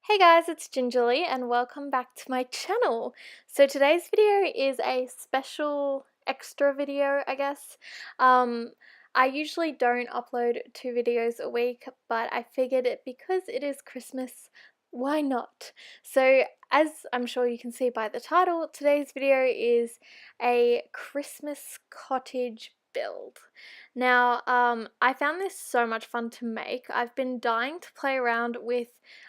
Hey guys, it's Gingerly and welcome back to my channel. So today's video is a special extra video, I guess. Um, I usually don't upload 2 videos a week, but I figured because it is Christmas, why not? So as I'm sure you can see by the title, today's video is a Christmas cottage build. Now, I found this so much fun to make. I've been dying to play around with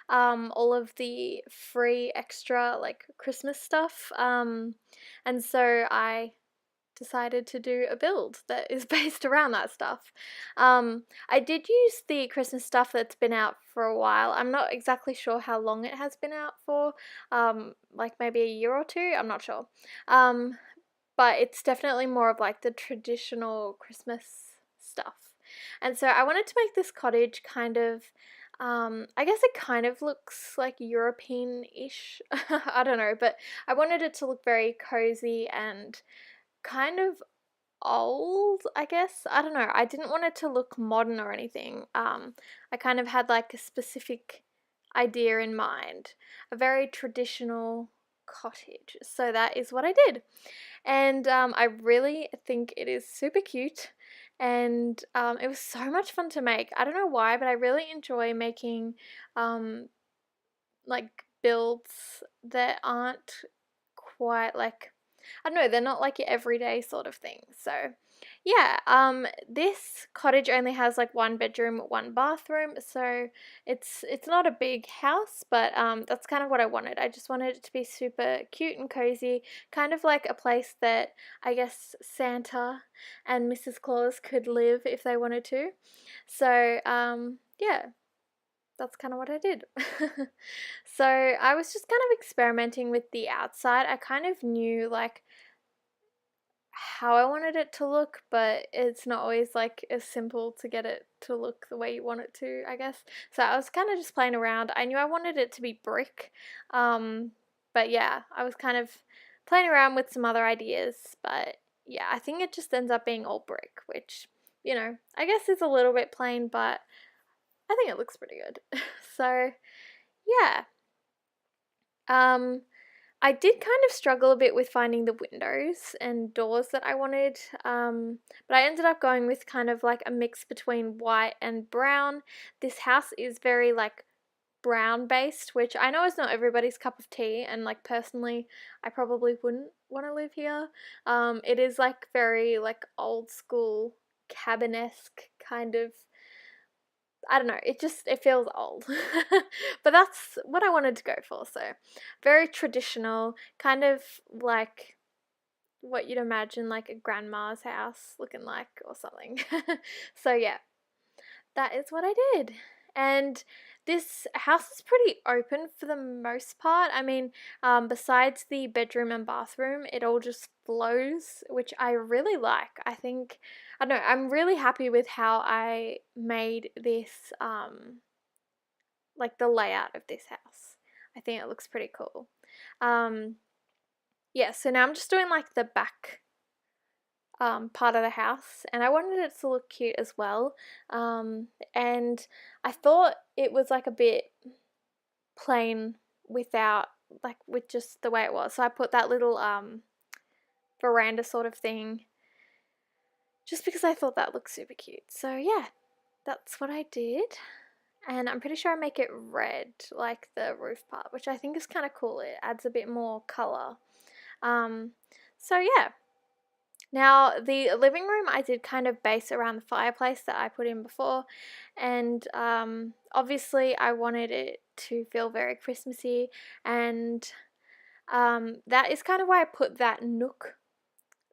all of the free extra like Christmas stuff. And so I decided to do a build that is based around that stuff. I did use the Christmas stuff that's been out for a while. I'm not exactly sure how long it has been out for, like maybe a year or two, I'm not sure. But it's definitely more of like the traditional Christmas stuff. And so I wanted to make this cottage kind of, I guess it kind of looks like European-ish. I don't know, but I wanted it to look very cozy and kind of old, I guess. I don't know. I didn't want it to look modern or anything. I kind of had like a specific idea in mind, a very traditional cottage. So that is what I did. And I really think it is super cute, and it was so much fun to make. I don't know why, but I really enjoy making um, like builds that aren't quite like, I don't know, they're not like your everyday sort of thing. So yeah, this cottage only has like 1 bedroom, 1 bathroom, so it's not a big house, but that's kind of what I wanted. I just wanted it to be super cute and cozy, kind of like a place that I guess Santa and Mrs. Claus could live if they wanted to. So yeah, that's kind of what I did. So I was just kind of experimenting with the outside. I kind of knew like how I wanted it to look, but it's not always like as simple to get it to look the way you want it to, I guess. So I was kind of just playing around. I knew I wanted it to be brick, but yeah, I was kind of playing around with some other ideas, but yeah, I think it just ends up being all brick, which, I guess is a little bit plain, but I think it looks pretty good. So yeah, um, I did kind of struggle a bit with finding the windows and doors that I wanted, but I ended up going with kind of like a mix between white and brown. This house is very like brown based, which I know is not everybody's cup of tea, and like personally, I probably wouldn't want to live here. It is like very like old school cabin-esque kind of, I don't know, it feels old. But that's what I wanted to go for. So, very traditional, kind of like what you'd imagine like a grandma's house looking like or something. So, yeah, that is what I did. And this house is pretty open for the most part. I mean, besides the bedroom and bathroom, it all just flows, which I really like. I don't know, I'm really happy with how I made this, like the layout of this house. I think it looks pretty cool. Um, yeah, so now I'm just doing like the back part of the house, and I wanted it to look cute as well. And I thought it was like a bit plain without, like, with just the way it was. So I put that little veranda sort of thing just because I thought that looked super cute. So yeah, that's what I did. And I'm pretty sure I make it red, like the roof part, which I think is kind of cool. It adds a bit more colour. Um, so yeah. Now, the living room I did kind of base around the fireplace that I put in before, and obviously I wanted it to feel very Christmassy, and that is kind of why I put that nook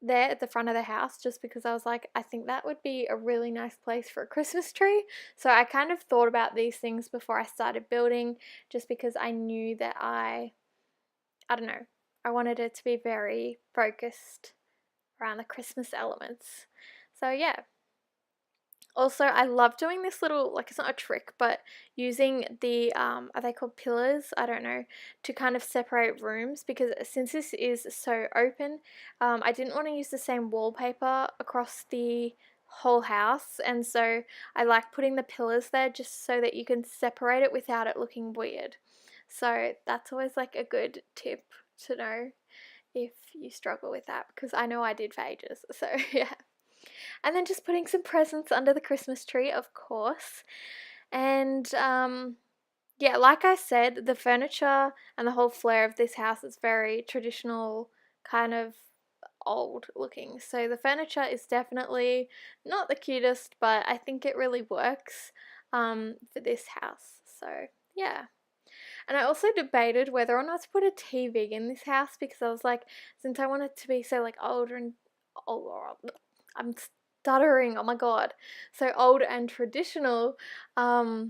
there at the front of the house, just because I was like, I think that would be a really nice place for a Christmas tree. So I kind of thought about these things before I started building, just because I knew that I don't know, I wanted it to be very focused around the Christmas elements. So yeah. Also, I love doing this little, like, it's not a trick, but using the, are they called pillars? I don't know, to kind of separate rooms, because since this is so open, I didn't want to use the same wallpaper across the whole house, and so I like putting the pillars there just so that you can separate it without it looking weird. So that's always like a good tip to know if you struggle with that, because I know I did for ages. So yeah. And then just putting some presents under the Christmas tree, of course. And yeah, like I said, the furniture and the whole flair of this house is very traditional, kind of old looking. So the furniture is definitely not the cutest, but I think it really works for this house. So yeah. And I also debated whether or not to put a TV in this house, because I was like, since I want it to be so like older and old, I'm stuttering, oh my god, so old and traditional. I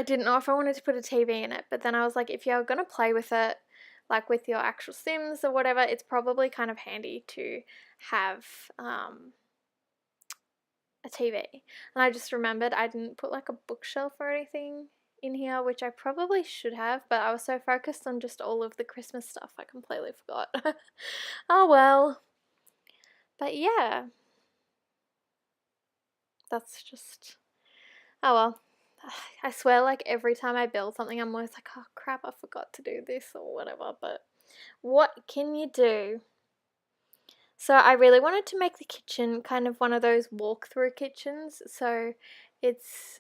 didn't know if I wanted to put a TV in it, but then I was like, if you're gonna play with it, like with your actual Sims or whatever, it's probably kind of handy to have a TV. And I just remembered I didn't put like a bookshelf or anything in here, which I probably should have, but I was so focused on just all of the Christmas stuff I completely forgot. Oh well. But yeah, that's just, oh well. I swear, like every time I build something, I'm always like, oh crap, I forgot to do this or whatever, but what can you do? So I really wanted to make the kitchen kind of one of those walk-through kitchens. So it's,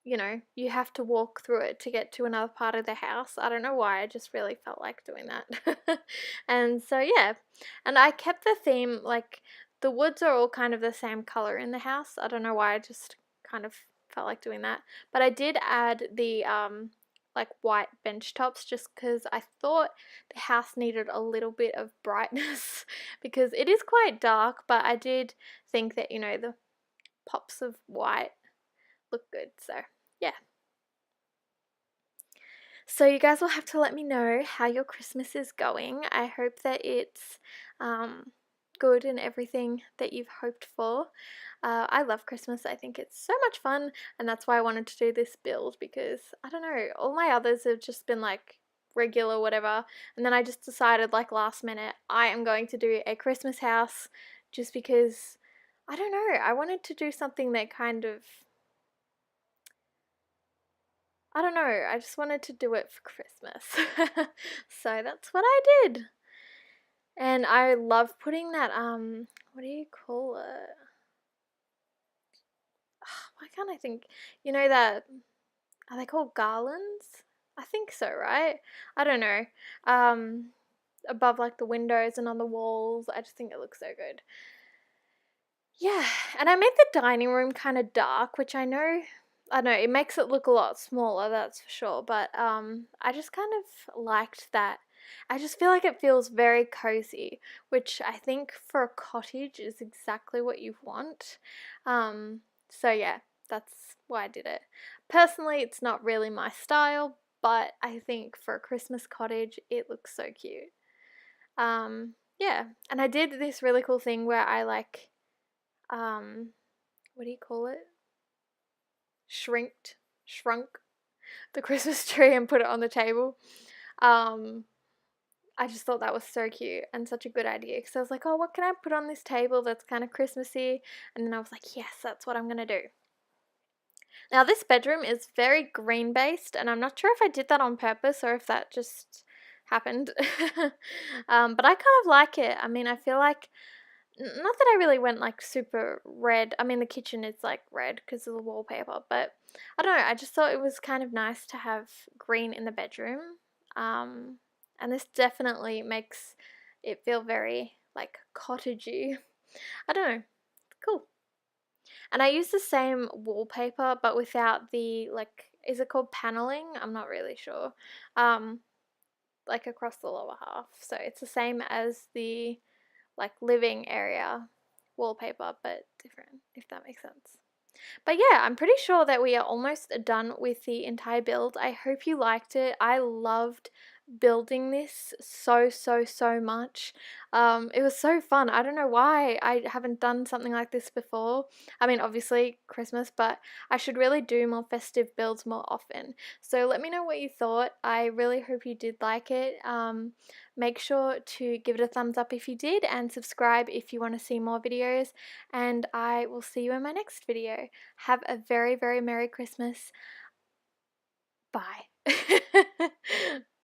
you know, you have to walk through it to get to another part of the house. I don't know why, I just really felt like doing that. And so yeah, and I kept the theme, like the woods are all kind of the same color in the house. I don't know why, I just kind of felt like doing that. But I did add the like white bench tops, just because I thought the house needed a little bit of brightness because it is quite dark, but I did think that, you know, the pops of white look good. So yeah. So you guys will have to let me know how your Christmas is going. I hope that it's good and everything that you've hoped for. I love Christmas. I think it's so much fun, and that's why I wanted to do this build, because I don't know, all my others have just been like regular whatever, and then I just decided like last minute I am going to do a Christmas house, just because I don't know, I wanted to do something that kind of, I don't know, I just wanted to do it for Christmas. So that's what I did. And I love putting that, what do you call it? Why can't I think? You know that, are they called garlands? I think so, right? I don't know. Um, Above like the windows and on the walls. I just think it looks so good. Yeah, and I made the dining room kind of dark, which I know, I don't know, it makes it look a lot smaller, that's for sure, but I just kind of liked that. I just feel like it feels very cozy, which I think for a cottage is exactly what you want. So yeah, that's why I did it. Personally, it's not really my style, but I think for a Christmas cottage, it looks so cute. Yeah, and I did this really cool thing where I like, um, what do you call it? Shrunk the Christmas tree and put it on the table. Um, I just thought that was so cute and such a good idea, because I was like, oh, what can I put on this table that's kind of Christmassy? And then I was like, yes, that's what I'm gonna do. Now this bedroom is very green based, and I'm not sure if I did that on purpose or if that just happened. But I kind of like it. I mean, I feel like, not that I really went like super red. I mean, the kitchen is like red because of the wallpaper, but I don't know. I just thought it was kind of nice to have green in the bedroom. Um, and this definitely makes it feel very like cottagey. I don't know. Cool. And I use the same wallpaper, but without the, like, is it called paneling? I'm not really sure. Um, like across the lower half. So it's the same as the like living area wallpaper, but different, if that makes sense. But yeah, I'm pretty sure that we are almost done with the entire build. I hope you liked it. I loved building this so much. It was so fun. I don't know why I haven't done something like this before. I mean, obviously Christmas, but I should really do more festive builds more often. So let me know what you thought. I really hope you did like it. Make sure to give it a thumbs up if you did, and subscribe if you want to see more videos, and I will see you in my next video. Have a very Merry Christmas. Bye.